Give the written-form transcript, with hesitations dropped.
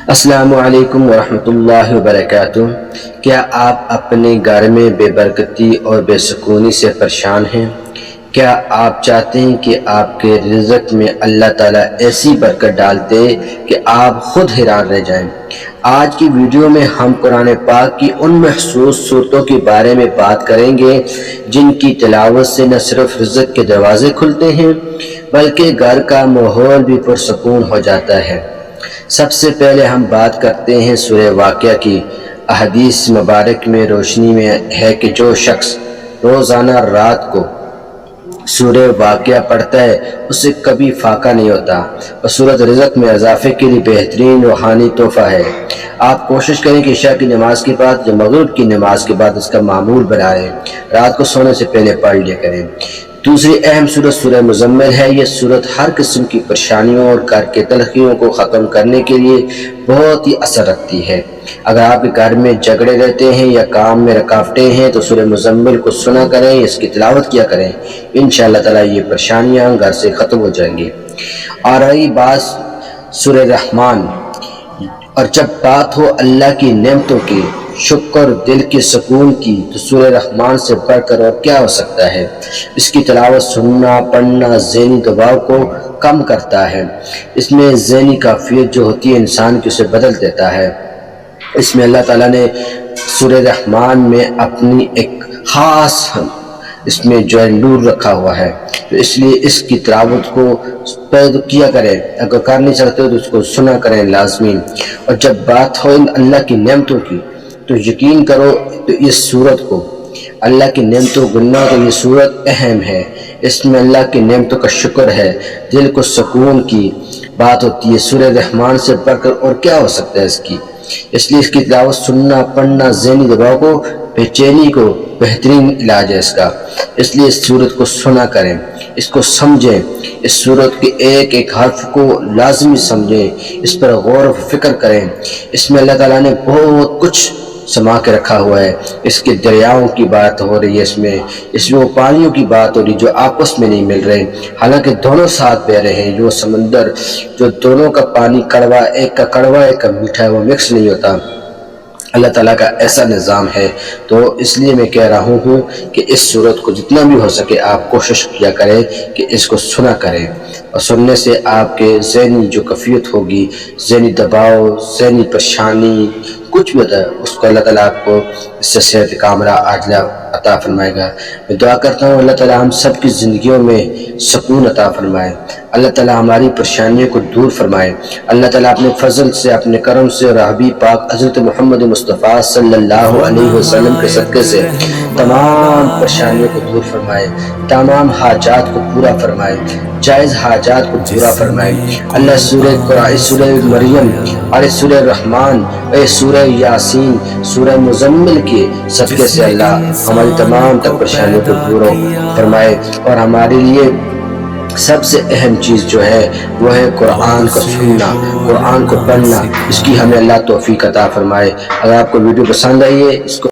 السلام علیکم ورحمۃ اللہ وبرکاتہ۔ کیا آپ اپنے گھر میں بے برکتی اور بے سکونی سے پریشان ہیں؟ کیا آپ چاہتے ہیں کہ آپ کے رزق میں اللہ تعالیٰ ایسی برکت ڈالتے کہ آپ خود حیران رہ جائیں؟ آج کی ویڈیو میں ہم قرآن پاک کی ان مخصوص صورتوں کے بارے میں بات کریں گے جن کی تلاوت سے نہ صرف رزق کے دروازے کھلتے ہیں بلکہ گھر کا ماحول بھی پرسکون ہو جاتا ہے۔ سب سے پہلے ہم بات کرتے ہیں سورہ واقعہ کی۔ احادیث مبارک میں روشنی میں ہے کہ جو شخص روزانہ رات کو سورہ واقعہ پڑھتا ہے اسے کبھی فاقہ نہیں ہوتا، اور سورۃ رزق میں اضافے کے لیے بہترین روحانی تحفہ ہے۔ آپ کوشش کریں کہ عشاء کی نماز کے بعد یا مغرب کی نماز کے بعد اس کا معمول بنائیں، رات کو سونے سے پہلے پڑھ لیا کریں۔ دوسری اہم سورت سورہ مزمل ہے۔ یہ سورت ہر قسم کی پریشانیوں اور گھر کے تلخیوں کو ختم کرنے کے لیے بہت ہی اثر رکھتی ہے۔ اگر آپ کے گھر میں جھگڑے رہتے ہیں یا کام میں رکاوٹیں ہیں تو سورہ مزمل کو سنا کریں، اس کی تلاوت کیا کریں، انشاءاللہ تعالیٰ یہ پریشانیاں گھر سے ختم ہو جائیں گی۔ اور رہی بات سورہ رحمان، اور جب بات ہو اللہ کی نعمتوں کی، شکر، دل کے سکون کی، تو سورہ رحمان سے بڑھ کر اور کیا ہو سکتا ہے۔ اس کی تلاوت سننا پڑھنا ذہنی دباؤ کو کم کرتا ہے۔ اس میں ذہنی کیفیت جو ہوتی ہے انسان کی اسے بدل دیتا ہے۔ اس میں اللہ تعالیٰ نے سورہ رحمان میں اپنی ایک خاص اس میں جو ہے نور رکھا ہوا ہے، تو اس لیے اس کی تلاوت کو کیا کریں۔ اگر کر نہیں سکتے تو اس کو سنا کریں لازمی۔ اور جب بات ہو اللہ کی نعمتوں کی تو یقین کرو تو اس سورت کو اللہ کی نعمتوں گننا تو یہ سورت اہم ہے۔ اس میں اللہ کی نعمتوں کا شکر ہے، دل کو سکون کی بات ہوتی ہے۔ سورہ رحمان سے بڑھ کر اور کیا ہو سکتا ہے اس کی، اس لیے اس کی تلاوت سننا پڑھنا ذہنی دباؤ کو، بے کو بہترین علاج ہے اس کا۔ اس لیے اس سورت کو سنا کریں، اس کو سمجھیں، اس سورت کے ایک ایک حرف کو لازمی سمجھیں، اس پر غور و فکر کریں۔ اس میں اللہ تعالیٰ نے بہت کچھ سما کے رکھا ہوا ہے۔ اس کے دریاؤں کی بات ہو رہی ہے، اس میں وہ پانیوں کی بات ہو رہی جو آپس میں نہیں مل رہے، حالانکہ دونوں ساتھ بہ رہے ہیں۔ جو سمندر جو دونوں کا پانی کڑوا، ایک کا کڑوا ایک کا میٹھا ہے، وہ مکس نہیں ہوتا۔ اللہ تعالیٰ کا ایسا نظام ہے۔ تو اس لیے میں کہہ رہا ہوں کہ اس صورت کو جتنا بھی ہو سکے آپ کوشش کیا کریں کہ اس کو سنا کریں، اور سننے سے آپ کے ذہنی جو کیفیت ہوگی، ذہنی دباؤ، ذہنی پریشانی کچھ بھی ہوتا ہے، اس کو اللہ تعالیٰ آپ کو اس سے صحت کاملہ عاجلہ عطا فرمائے گا۔ میں دعا کرتا ہوں اللہ تعالیٰ ہم سب کی زندگیوں میں سکون عطا فرمائے، اللہ تعالیٰ ہماری پریشانیوں کو دور فرمائے، اللہ تعالیٰ اپنے فضل سے، اپنے کرم سے اور حبیب پاک حضرت محمد مصطفیٰ صلی اللہ علیہ وسلم کے صدقے سے تمام پریشانیوں کو دور فرمائے، تمام حاجات کو پورا فرمائے، جائز حاجات کو پورا فرمائے۔ اللہ سورہ قرآن، سورہ مریم اور سورہ رحمان، سورہ یاسین، سورہ مزمل کے صدقے سے اللہ ہماری تمام تک پریشانیوں کو دور فرمائے، اور ہمارے لیے سب سے اہم چیز جو ہے وہ ہے قرآن کو سننا، قرآن کو پڑھنا، اس کی ہمیں اللہ توفیق عطا فرمائے۔ اگر آپ کو ویڈیو پسند آئی ہے اس کو